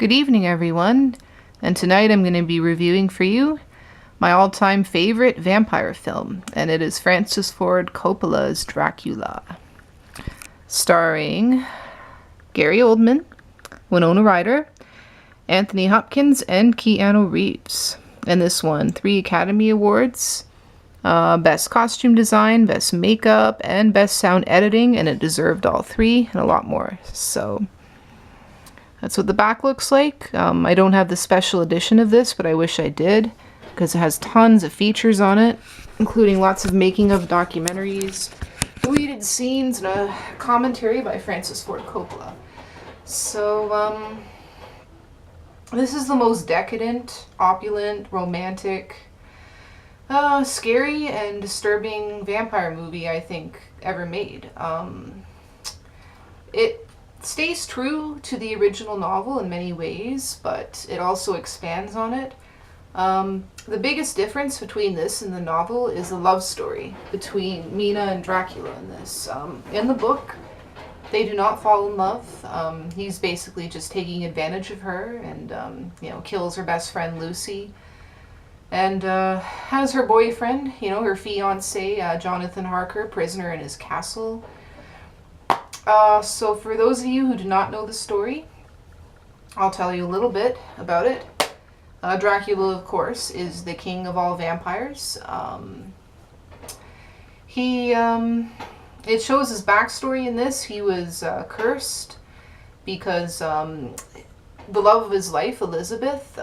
Good evening, everyone, and tonight I'm going to be reviewing for you my all-time favorite vampire film, and it is Francis Ford Coppola's Dracula, starring Gary Oldman, Winona Ryder, Anthony Hopkins, and Keanu Reeves. And this won 3 Academy Awards, Best Costume Design, Best Makeup, and Best Sound Editing, and it deserved all 3 and a lot more. So that's what the back looks like. I don't have the special edition of this, but I wish I did, because it has tons of features on it, including lots of making of documentaries, deleted scenes, and a commentary by Francis Ford Coppola. So, this is the most decadent, opulent, romantic, scary, and disturbing vampire movie I think ever made. It stays true to the original novel in many ways, but it also expands on it. The biggest difference between this and the novel is the love story between Mina and Dracula in this. In the book, they do not fall in love. He's basically just taking advantage of her and, kills her best friend Lucy. And has her boyfriend, her fiancé, Jonathan Harker, prisoner in his castle. So for those of you who do not know the story, I'll tell you a little bit about it. Dracula, of course, is the king of all vampires. It shows his backstory in this. He was cursed because the love of his life, Elizabeth,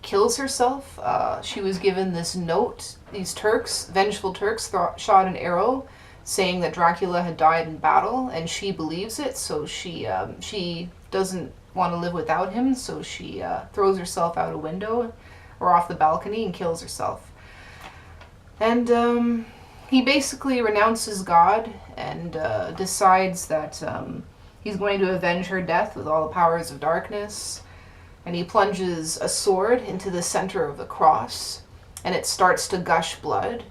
kills herself. She was given this note. These Turks, vengeful Turks, shot an arrow saying that Dracula had died in battle, and she believes it, so she doesn't want to live without him, so she throws herself out a window or off the balcony and kills herself. And he basically renounces God and decides that he's going to avenge her death with all the powers of darkness. And he plunges a sword into the center of the cross, and it starts to gush blood.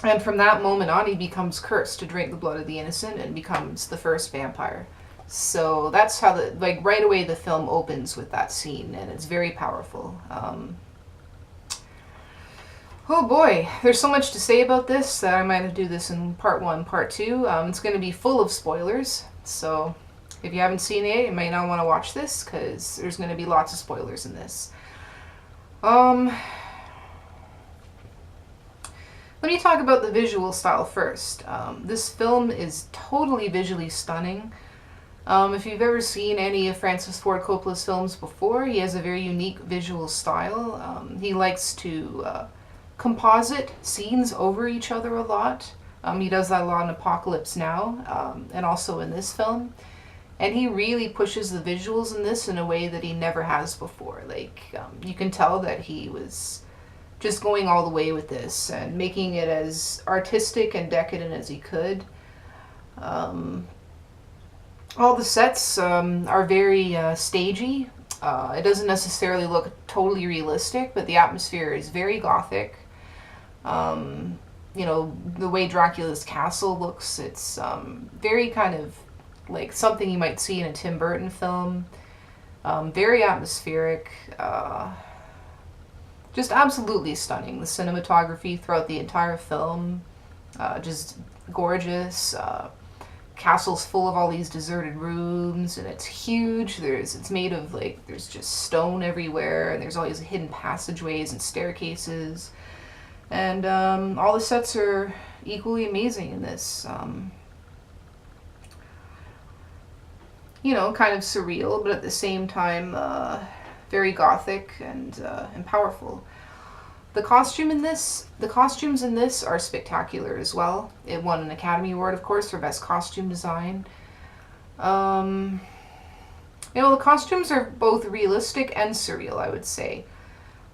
And from that moment on, he becomes cursed to drink the blood of the innocent and becomes the first vampire. So that's how right away the film opens with that scene, and it's very powerful. Oh boy, there's so much to say about this that I might have to do this in part 1, part 2. It's going to be full of spoilers, so if you haven't seen it, you might not want to watch this, because there's going to be lots of spoilers in this. Let me talk about the visual style first. This film is totally visually stunning. If you've ever seen any of Francis Ford Coppola's films before, he has a very unique visual style. He likes to composite scenes over each other a lot. He does that a lot in Apocalypse Now, and also in this film. And he really pushes the visuals in this in a way that he never has before. You can tell that he was just going all the way with this and making it as artistic and decadent as he could. All the sets are very stagey. It doesn't necessarily look totally realistic, but the atmosphere is very gothic. The way Dracula's castle looks, it's very kind of like something you might see in a Tim Burton film. Very atmospheric. Just absolutely stunning. The cinematography throughout the entire film, just gorgeous. Castle's full of all these deserted rooms, and it's huge. It's made of there's just stone everywhere, and there's all these hidden passageways and staircases. And all the sets are equally amazing in this. Kind of surreal, but at the same time, very gothic and powerful. The costumes in this are spectacular as well. It won an Academy Award, of course, for Best Costume Design. The costumes are both realistic and surreal, I would say.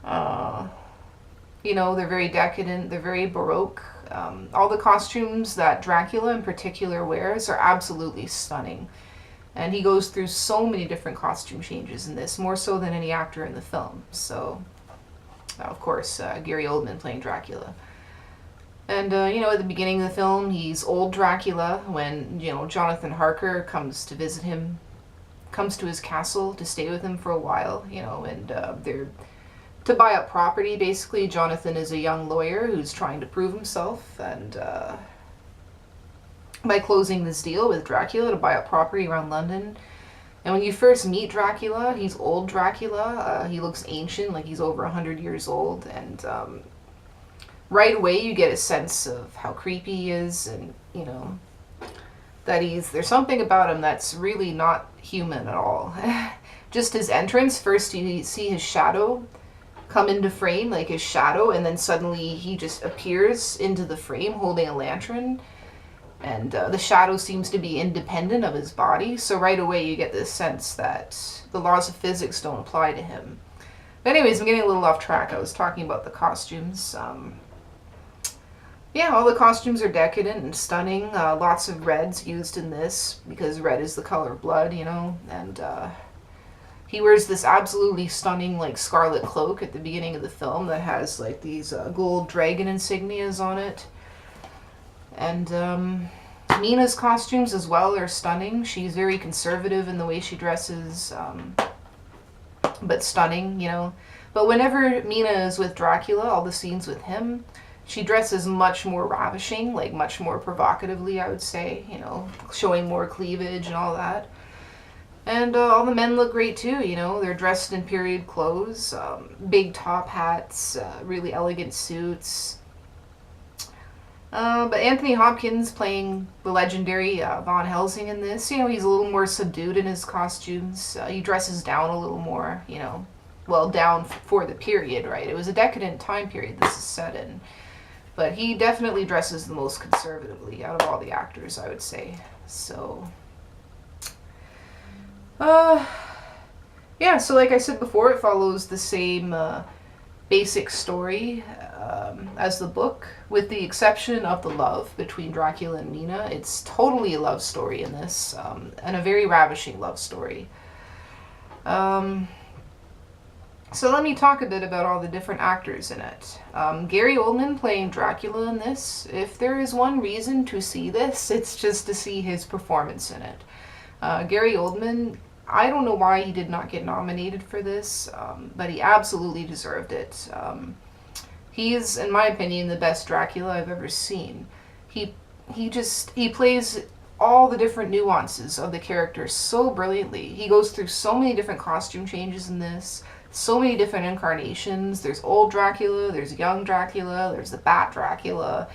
They're very decadent, they're very Baroque. All the costumes that Dracula in particular wears are absolutely stunning. And he goes through so many different costume changes in this, more so than any actor in the film. So, of course, Gary Oldman playing Dracula. And, at the beginning of the film, he's old Dracula when, Jonathan Harker comes to visit him comes to his castle to stay with him for a while, and they're to buy up property. Basically, Jonathan is a young lawyer who's trying to prove himself, and by closing this deal with Dracula to buy up property around London. And when you first meet Dracula, he's old Dracula. He looks ancient, like he's over 100 years old, and right away you get a sense of how creepy he is, and that there's something about him that's really not human at all. Just his entrance, first you see his shadow come into frame, like his shadow, and then suddenly he just appears into the frame holding a lantern, and the shadow seems to be independent of his body, so right away you get this sense that the laws of physics don't apply to him. But anyways, I'm getting a little off track. I was talking about the costumes. Yeah, all the costumes are decadent and stunning. Lots of reds used in this, because red is the color of blood, and he wears this absolutely stunning, like, scarlet cloak at the beginning of the film that has, like, these gold dragon insignias on it. And Mina's costumes as well are stunning. She's very conservative in the way she dresses, but stunning, But whenever Mina is with Dracula, all the scenes with him, she dresses much more ravishing, like much more provocatively, I would say, showing more cleavage and all that. And all the men look great too, they're dressed in period clothes, big top hats, really elegant suits. But Anthony Hopkins playing the legendary Von Helsing in this, he's a little more subdued in his costumes. He dresses down a little more, well, down for the period, right? It was a decadent time period this is set in. But he definitely dresses the most conservatively out of all the actors, I would say. So, yeah, so like I said before, it follows the same basic story as the book, with the exception of the love between Dracula and Mina. It's totally a love story in this, and a very ravishing love story. So let me talk a bit about all the different actors in it. Gary Oldman playing Dracula in this. If there is one reason to see this, it's just to see his performance in it. Gary Oldman, I don't know why he did not get nominated for this, but he absolutely deserved it. He is, in my opinion, the best Dracula I've ever seen. He plays all the different nuances of the character so brilliantly. He goes through so many different costume changes in this, so many different incarnations. There's old Dracula, there's young Dracula, there's the Bat Dracula,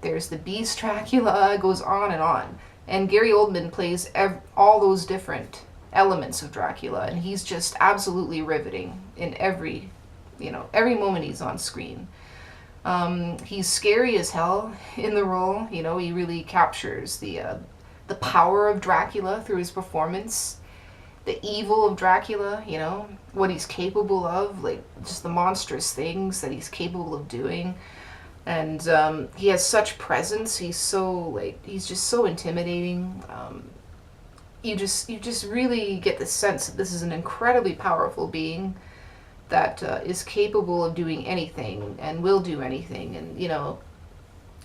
there's the Beast Dracula, it goes on and on. And Gary Oldman plays all those different elements of Dracula, and he's just absolutely riveting in every moment he's on screen. He's scary as hell in the role. He really captures the power of Dracula through his performance, the evil of Dracula, what he's capable of, like just the monstrous things that he's capable of doing. And he has such presence. He's just so intimidating. You just really get the sense that this is an incredibly powerful being that is capable of doing anything and will do anything. And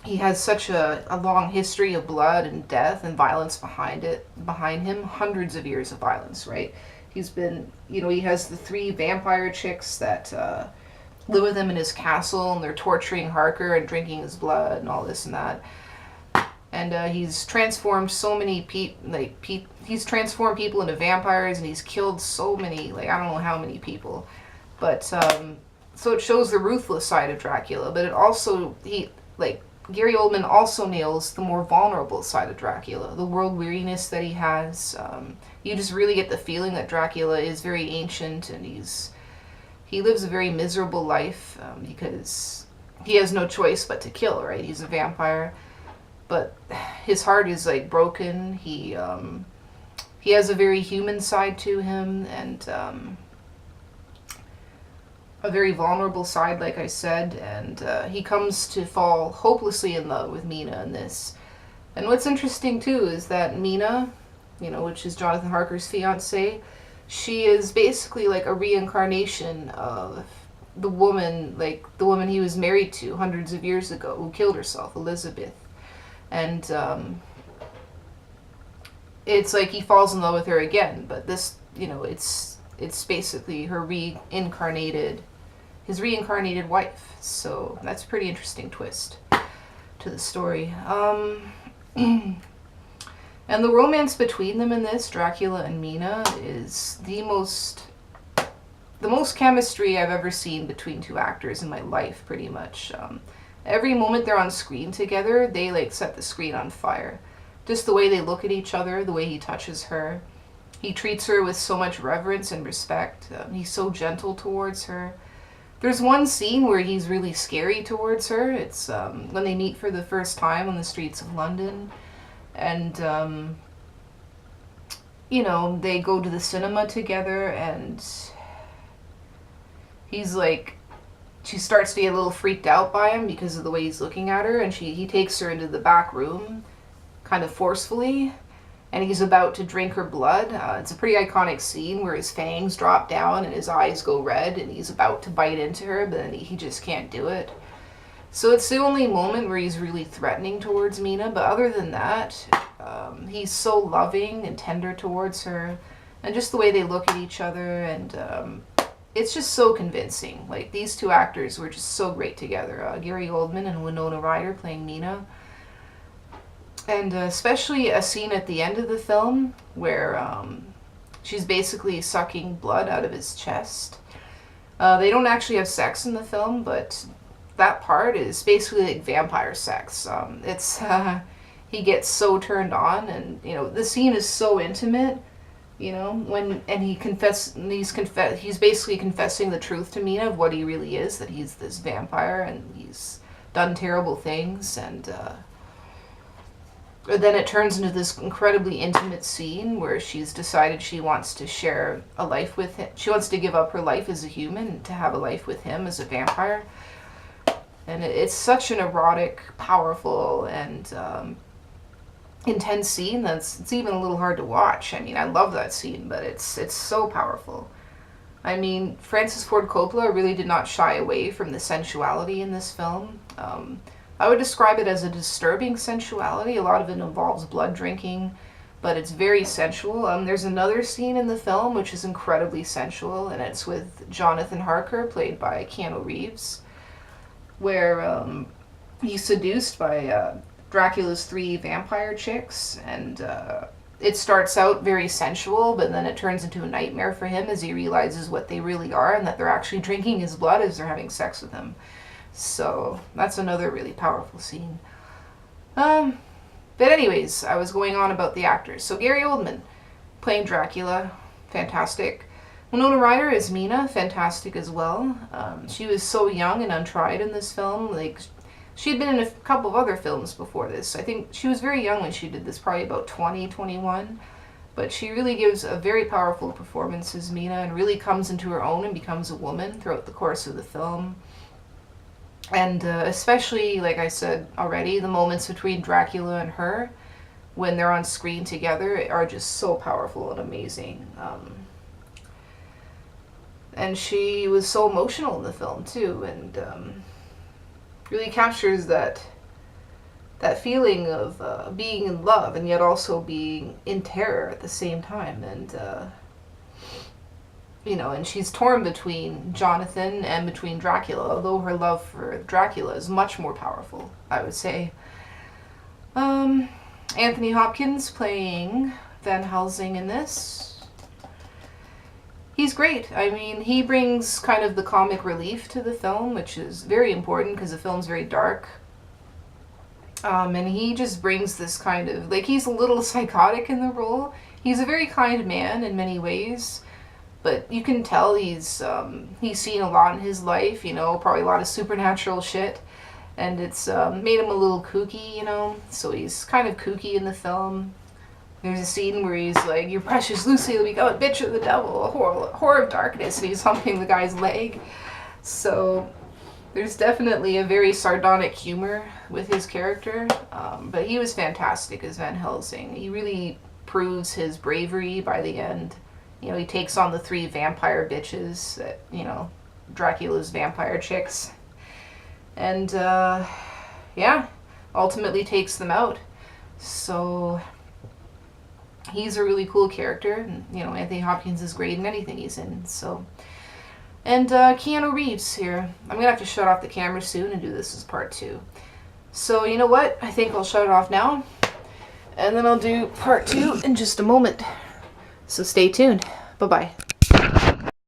he has such a long history of blood and death and violence behind him, hundreds of years of violence, right? He's been, he has the 3 vampire chicks that live with him in his castle, and they're torturing Harker and drinking his blood and all this and that. And he's transformed so many people, he's transformed people into vampires, and he's killed so many, I don't know how many people. But, so it shows the ruthless side of Dracula, but it also, Gary Oldman also nails the more vulnerable side of Dracula, the world weariness that he has. You just really get the feeling that Dracula is very ancient, and he lives a very miserable life, because he has no choice but to kill, right? He's a vampire. But his heart is broken. He has a very human side to him, and a very vulnerable side, like I said. And he comes to fall hopelessly in love with Mina in this. And what's interesting too is that Mina, which is Jonathan Harker's fiance, she is basically a reincarnation of the woman he was married to hundreds of years ago, who killed herself, Elizabeth. And it's like he falls in love with her again, but this, it's basically his reincarnated wife. So that's a pretty interesting twist to the story. And the romance between them in this, Dracula and Mina, is the most chemistry I've ever seen between two actors in my life, pretty much. Every moment they're on screen together, they like set the screen on fire. Just the way they look at each other, the way he touches her. He treats her with so much reverence and respect. He's so gentle towards her. There's one scene where he's really scary towards her. It's when they meet for the first time on the streets of London. And, they go to the cinema together, and he's like, she starts to get a little freaked out by him because of the way he's looking at her, and he takes her into the back room kind of forcefully, and he's about to drink her blood. It's a pretty iconic scene where his fangs drop down and his eyes go red, and he's about to bite into her, but then he just can't do it. So it's the only moment where he's really threatening towards Mina, but other than that, he's so loving and tender towards her, and just the way they look at each other, and it's just so convincing. Like, these two actors were just so great together. Gary Oldman and Winona Ryder playing Mina. And especially a scene at the end of the film where she's basically sucking blood out of his chest. They don't actually have sex in the film, but that part is basically like vampire sex. He gets so turned on, and the scene is so intimate. He's basically confessing the truth to Mina of what he really is, that he's this vampire and he's done terrible things, and then it turns into this incredibly intimate scene where she's decided she wants to share a life with him. She wants to give up her life as a human to have a life with him as a vampire. And it's such an erotic, powerful, and intense scene it's even a little hard to watch. I mean, I love that scene, but it's so powerful. I mean, Francis Ford Coppola really did not shy away from the sensuality in this film. I would describe it as a disturbing sensuality. A lot of it involves blood drinking, but it's very sensual. There's another scene in the film which is incredibly sensual, and it's with Jonathan Harker, played by Keanu Reeves, where he's seduced by Dracula's 3 vampire chicks, and it starts out very sensual, but then it turns into a nightmare for him as he realizes what they really are, and that they're actually drinking his blood as they're having sex with him. So that's another really powerful scene. But anyways, I was going on about the actors. So Gary Oldman playing Dracula, fantastic. Winona Ryder as Mina, fantastic as well. She was so young and untried in this film. Like, she had been in a couple of other films before this. I think she was very young when she did this, probably about 20, 21. But she really gives a very powerful performance as Mina, and really comes into her own and becomes a woman throughout the course of the film. And especially, like I said already, the moments between Dracula and her, when they're on screen together, are just so powerful and amazing. And she was so emotional in the film, too, and really captures that feeling of being in love and yet also being in terror at the same time. And and she's torn between Jonathan and between Dracula, although her love for Dracula is much more powerful, I would say. Anthony Hopkins playing Van Helsing in this. He's great. I mean, he brings kind of the comic relief to the film, which is very important because the film's very dark. And he just brings this kind of, like, he's a little psychotic in the role. He's a very kind man in many ways, but you can tell he's seen a lot in his life, probably a lot of supernatural shit, and it's made him a little kooky, so he's kind of kooky in the film. There's a scene where he's like, "Your precious Lucy will become a bitch of the devil, a whore of darkness," and he's humping the guy's leg. So there's definitely a very sardonic humor with his character, but he was fantastic as Van Helsing. He really proves his bravery by the end. He takes on the 3 vampire bitches, that, Dracula's vampire chicks, and ultimately takes them out. So He's a really cool character, and you know, Anthony Hopkins is great in anything he's in. So, and Keanu Reeves here. I'm gonna have to shut off the camera soon and do this as part 2. So you know what? I think I'll shut it off now, and then I'll do part 2 in just a moment. So stay tuned. Bye bye.